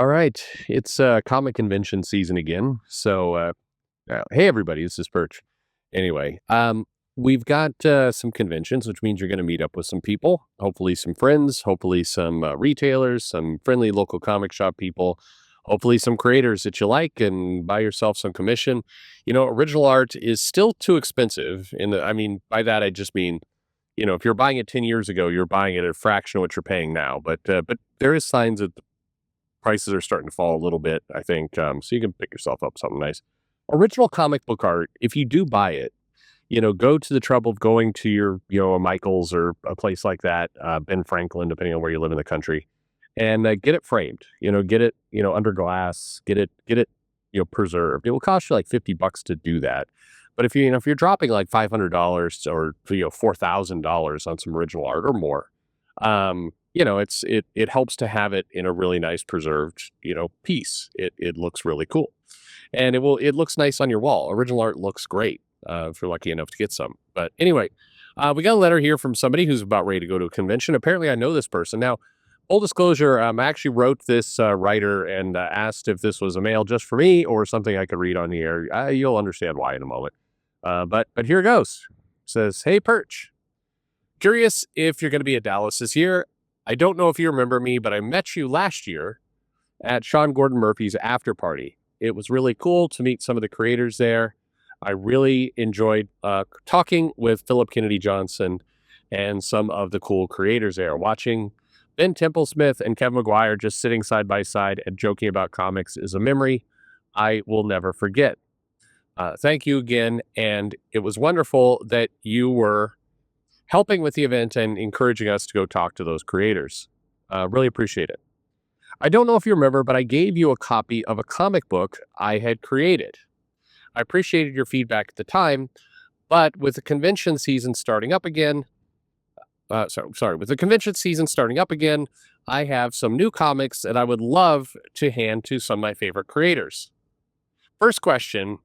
All right, it's comic convention season again. Hey everybody, this is Perch. Anyway, we've got some conventions, which means you're going to meet up with some people, hopefully some friends, hopefully some retailers, some friendly local comic shop people, hopefully some creators that you like, and buy yourself some commission. Original art is still too expensive. By that I just mean, if you're buying it 10 years ago, you're buying it at a fraction of what you're paying now. But there is signs that prices are starting to fall a little bit, I think. So you can pick yourself up something nice. Original comic book art, if you do buy it, go to the trouble of going to your, a Michael's or a place like that, Ben Franklin, depending on where you live in the country, and get it framed. Get it, under glass. Get it, preserved. It will cost you like $50 to do that. But if you're dropping like $500 or $4,000 on some original art or more, it helps to have it in a really nice preserved, piece. It looks really cool. And it looks nice on your wall. Original art looks great, if you're lucky enough to get some. But anyway, we got a letter here from somebody who's about ready to go to a convention. Apparently I know this person. Now, full disclosure, I actually wrote this writer and asked if this was a mail just for me or something I could read on the air. You'll understand why in a moment. But here it goes. It says, "Hey Perch, curious if you're going to be at Dallas this year. I don't know if you remember me, but I met you last year at Sean Gordon Murphy's after party. It was really cool to meet some of the creators there. I really enjoyed talking with Philip Kennedy Johnson and some of the cool creators there. Watching Ben Templesmith and Kevin McGuire just sitting side by side and joking about comics is a memory I will never forget. Thank you again, and it was wonderful that you were helping with the event and encouraging us to go talk to those creators. Really appreciate it. I don't know if you remember, but I gave you a copy of a comic book I had created. I appreciated your feedback at the time, but with the convention season starting up again, with the convention season starting up again, I have some new comics that I would love to hand to some of my favorite creators. First question,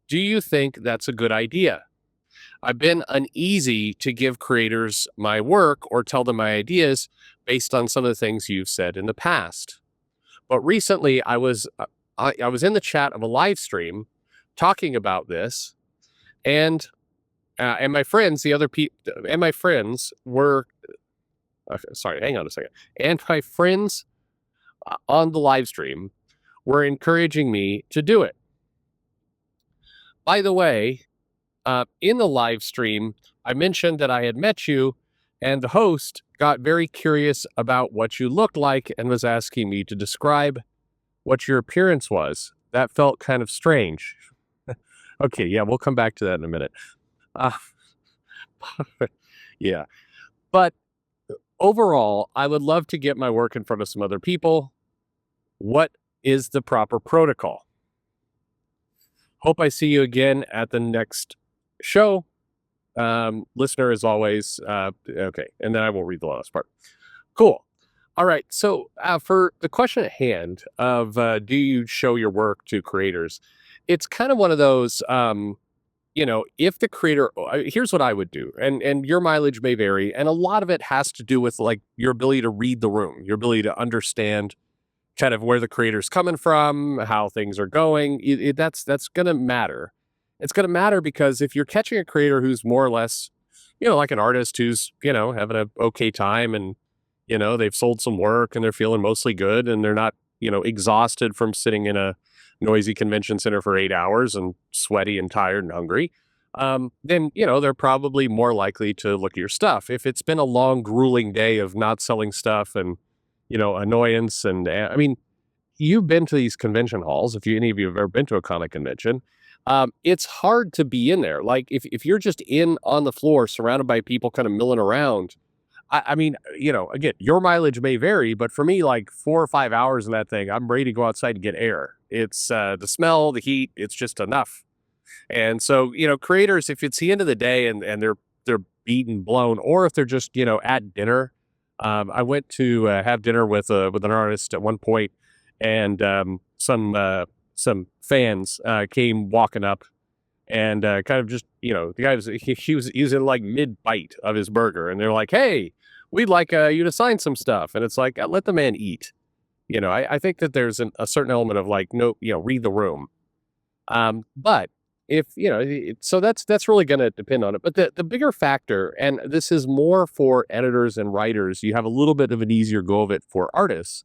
do you think that's a good idea? I've been uneasy to give creators my work or tell them my ideas based on some of the things you've said in the past. But recently I was in the chat of a live stream talking about this, and my friends, were sorry, hang on a second. And my friends on the live stream were encouraging me to do it. By the way, in the live stream, I mentioned that I had met you, and the host got very curious about what you looked like and was asking me to describe what your appearance was. That felt kind of strange. Okay, yeah, we'll come back to that in a minute. Yeah. But overall, I would love to get my work in front of some other people. What is the proper protocol? Hope I see you again at the next show. Listener, as always. Okay, and then I will read the last part. Cool. All right, so for the question at hand of do you show your work to creators, it's kind of one of those, if the creator, here's what I would do, and your mileage may vary, and a lot of it has to do with like your ability to read the room, your ability to understand kind of where the creator's coming from, how things are going. That's going to matter. It's going to matter because if you're catching a creator who's more or less, like an artist who's, having an okay time and, they've sold some work and they're feeling mostly good and they're not, exhausted from sitting in a noisy convention center for 8 hours and sweaty and tired and hungry, then, they're probably more likely to look at your stuff. If it's been a long, grueling day of not selling stuff and, annoyance. And you've been to these convention halls. If any of you have ever been to a comic convention, it's hard to be in there. Like if you're just on the floor surrounded by people kind of milling around, again, your mileage may vary, but for me, like 4 or 5 hours in that thing, I'm ready to go outside and get air. It's the smell, the heat, it's just enough. And so, creators, if it's the end of the day and they're beaten, blown, or if they're just, at dinner, I went to have dinner with an artist at one point, and some fans came walking up and kind of just, the guy he was in like mid bite of his burger, and they're like, "Hey, we'd like you to sign some stuff." And it's like, let the man eat. I think that there's a certain element of like, no, read the room. But if so that's really going to depend on it. But the bigger factor, and this is more for editors and writers, you have a little bit of an easier go of it for artists,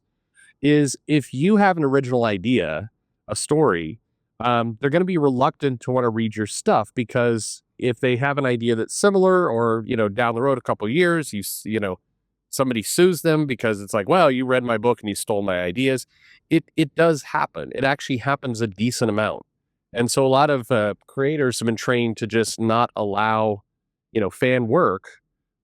is if you have an original idea, a story, they're going to be reluctant to want to read your stuff because if they have an idea that's similar, or down the road a couple of years, somebody sues them because it's like, well, you read my book and you stole my ideas. It does happen. It actually happens a decent amount, and so a lot of creators have been trained to just not allow fan work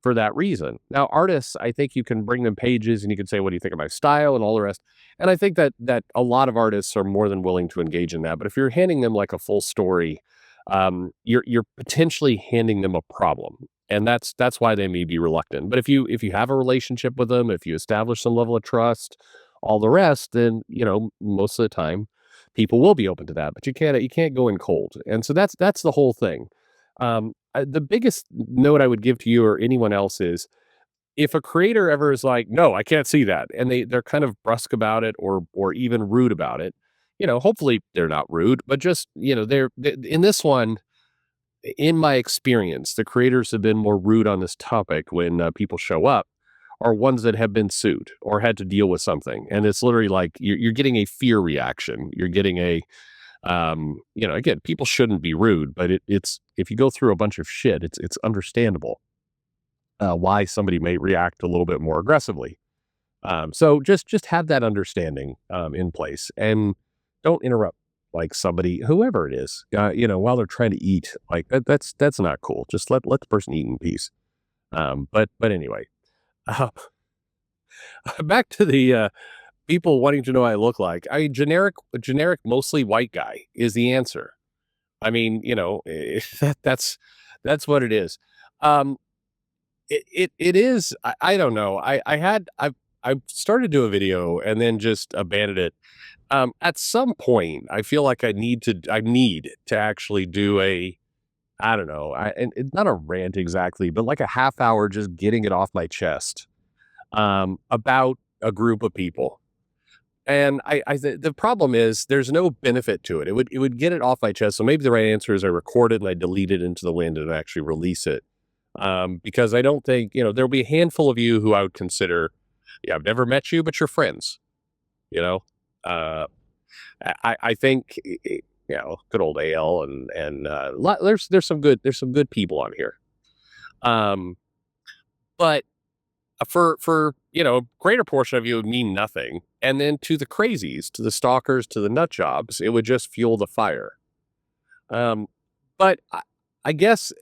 for that reason. Now, artists, I think you can bring them pages and you can say, what do you think of my style and all the rest. And I think that a lot of artists are more than willing to engage in that. But if you're handing them like a full story, you're potentially handing them a problem. And that's why they may be reluctant. But if you have a relationship with them, if you establish some level of trust, all the rest, then most of the time people will be open to that. But you can't go in cold. And so that's the whole thing. The biggest note I would give to you or anyone else is, if a creator ever is like, no, I can't see that, and they're kind of brusque about it, or even rude about it, hopefully they're not rude, but just, in this one, in my experience, the creators have been more rude on this topic when people show up, are ones that have been sued or had to deal with something. And it's literally like you're getting a fear reaction. You're getting again, people shouldn't be rude, but it's if you go through a bunch of shit, it's understandable why somebody may react a little bit more aggressively. So just have that understanding in place, and don't interrupt like somebody, whoever it is, while they're trying to eat. Like that's not cool. Just let the person eat in peace. But anyway, uh, back to the people wanting to know what I look like. Generic, mostly white guy is the answer. I mean, that's what it is. Um, it is. I don't know. I started to do a video and then just abandoned it. At some point, I feel like I need to actually do a, I don't know, and it's not a rant exactly, but like a half hour just getting it off my chest about a group of people. And the problem is there's no benefit to it. It would get it off my chest. So maybe the right answer is I record it and I delete it into the wind and actually release it. Because I don't think, there'll be a handful of you who I would consider, yeah, I've never met you, but you're friends, you know? Uh, I think, good old AL there's some good people on here. But for greater portion of you, it would mean nothing. And then to the crazies, to the stalkers, to the nut jobs, it would just fuel the fire. But I guess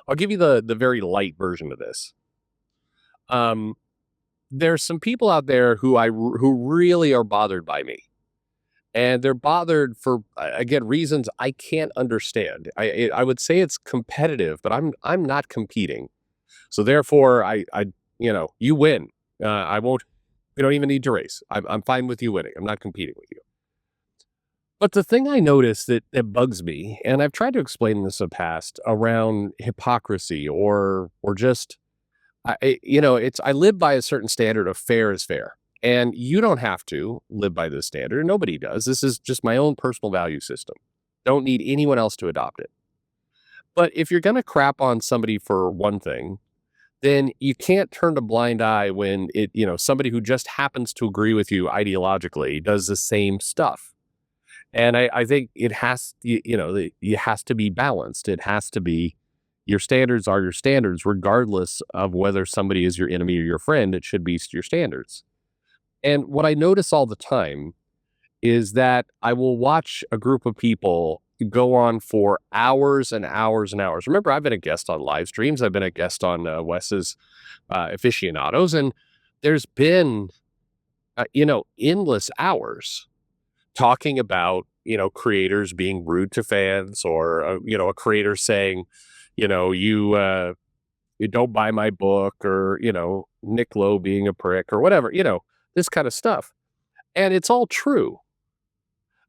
I'll give you the very light version of this. There's some people out there who really are bothered by me, and they're bothered for again reasons I can't understand. I would say it's competitive, but I'm not competing. So therefore, you win. I won't. We don't even need to race. I'm fine with you winning. I'm not competing with you. But the thing I notice that bugs me, and I've tried to explain this in the past around hypocrisy, or just it's I live by a certain standard of fair is fair, and you don't have to live by this standard. Nobody does. This is just my own personal value system. Don't need anyone else to adopt it. But if you're going to crap on somebody for one thing, then you can't turn a blind eye when somebody who just happens to agree with you ideologically does the same stuff. And I think it has, it has to be balanced. It has to be, your standards are your standards, regardless of whether somebody is your enemy or your friend. It should be your standards. And what I notice all the time is that I will watch a group of people go on for hours and hours and hours. Remember, I've been a guest on live streams. I've been a guest on Wes's aficionados, and there's been, endless hours talking about, creators being rude to fans, or, a creator saying, you don't buy my book, or, Nick Lowe being a prick or whatever, this kind of stuff. And it's all true.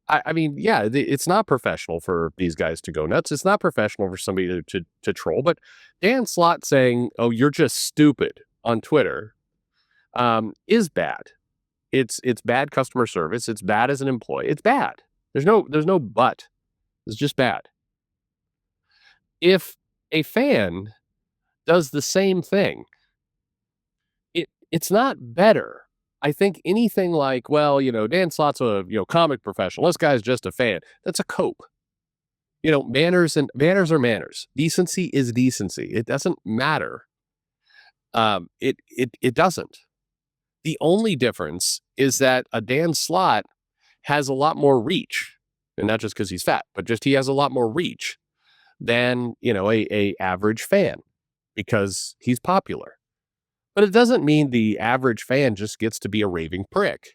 I mean, yeah, it's not professional for these guys to go nuts. It's not professional for somebody to troll. But Dan Slott saying, "Oh, you're just stupid" on Twitter is bad. It's bad customer service. It's bad as an employee. It's bad. There's no but. It's just bad. If a fan does the same thing, it's not better. I think anything like, well, Dan Slott's a comic professional. This guy's just a fan. That's a cope. Manners are manners. Decency is decency. It doesn't matter. It doesn't. The only difference is that a Dan Slott has a lot more reach, and not just because he's fat, but just he has a lot more reach than a average fan because he's popular. But it doesn't mean the average fan just gets to be a raving prick.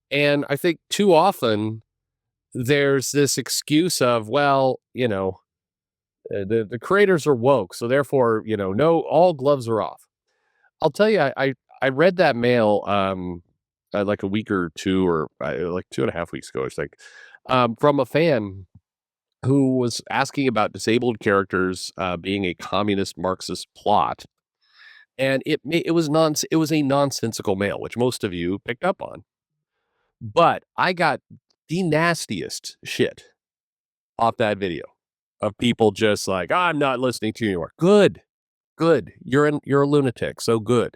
And I think too often there's this excuse of, well, the creators are woke, so therefore, no, all gloves are off. I'll tell you, I read that mail like a week or two, or like 2.5 weeks ago, it's like from a fan who was asking about disabled characters being a communist Marxist plot. And it was a nonsensical mail, which most of you picked up on. But I got the nastiest shit off that video of people just like, I'm not listening to you anymore. Good. You're a lunatic. So good.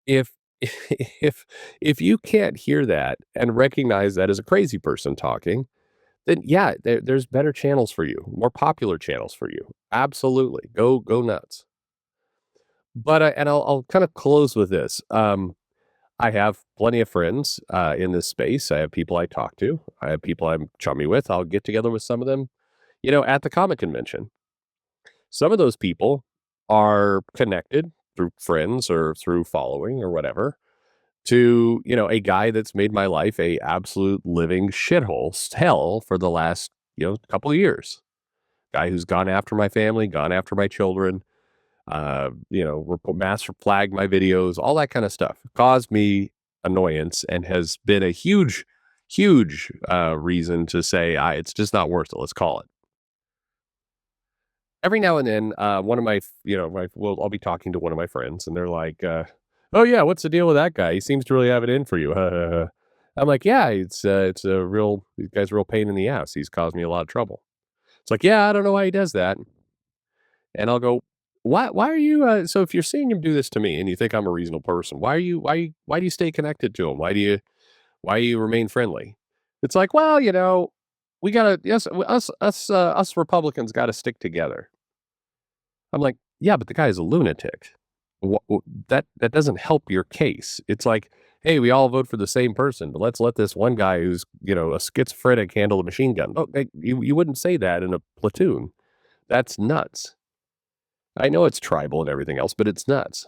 If if you can't hear that and recognize that as a crazy person talking, then yeah, there's better channels for you, more popular channels for you. Absolutely. Go nuts. But I'll kind of close with this. I have plenty of friends in this space. I have people I talk to. I have people I'm chummy with. I'll get together with some of them, at the comic convention. Some of those people are connected through friends or through following or whatever to, a guy that's made my life a absolute living shithole hell for the last, couple of years. Guy who's gone after my family, gone after my children, master flag my videos, all that kind of stuff caused me annoyance and has been a huge reason to say it's just not worth it. Let's call it. Every now and then, one of my, I'll be talking to one of my friends and they're like, oh yeah, what's the deal with that guy? He seems to really have it in for you. I'm like, yeah, this guy's a real pain in the ass. He's caused me a lot of trouble. It's like, yeah, I don't know why he does that. And I'll go, why are you, so if you're seeing him do this to me and you think I'm a reasonable person, why do you stay connected to him? Why do you remain friendly? It's like, well, we gotta, yes, us Republicans gotta stick together. I'm like, yeah, but the guy is a lunatic. That doesn't help your case. It's like, hey, we all vote for the same person, but let's let this one guy who's, a schizophrenic handle a machine gun. Oh, you wouldn't say that in a platoon. That's nuts. I know it's tribal and everything else, but it's nuts.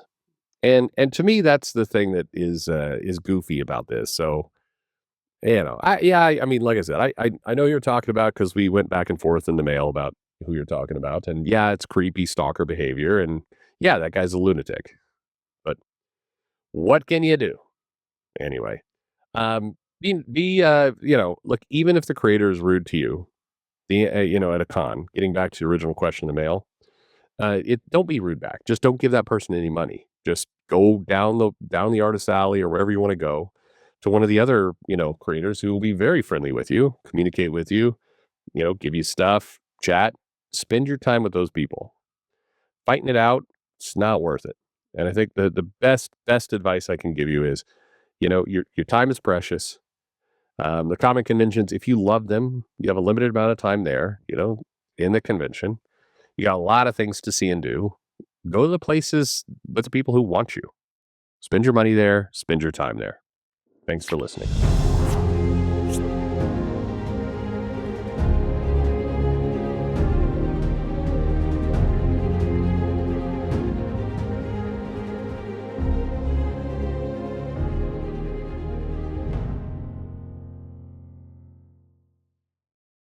And to me, that's the thing that is goofy about this. So, I mean, like I said, I know you're talking about because we went back and forth in the mail about who you're talking about, and yeah, it's creepy stalker behavior, and yeah, that guy's a lunatic. But what can you do? Anyway, look, even if the creator is rude to you, at a con, getting back to the original question in the mail. Don't be rude back. Just don't give that person any money. Just go down the artist alley or wherever you want to go to one of the other, creators who will be very friendly with you, communicate with you, give you stuff, chat, spend your time with those people. Fighting it out, it's not worth it. And I think the best advice I can give you is, your time is precious. The comic conventions, if you love them, you have a limited amount of time there, in the convention. You got a lot of things to see and do. Go to the places with the people who want you. Spend your money there. Spend your time there. Thanks for listening.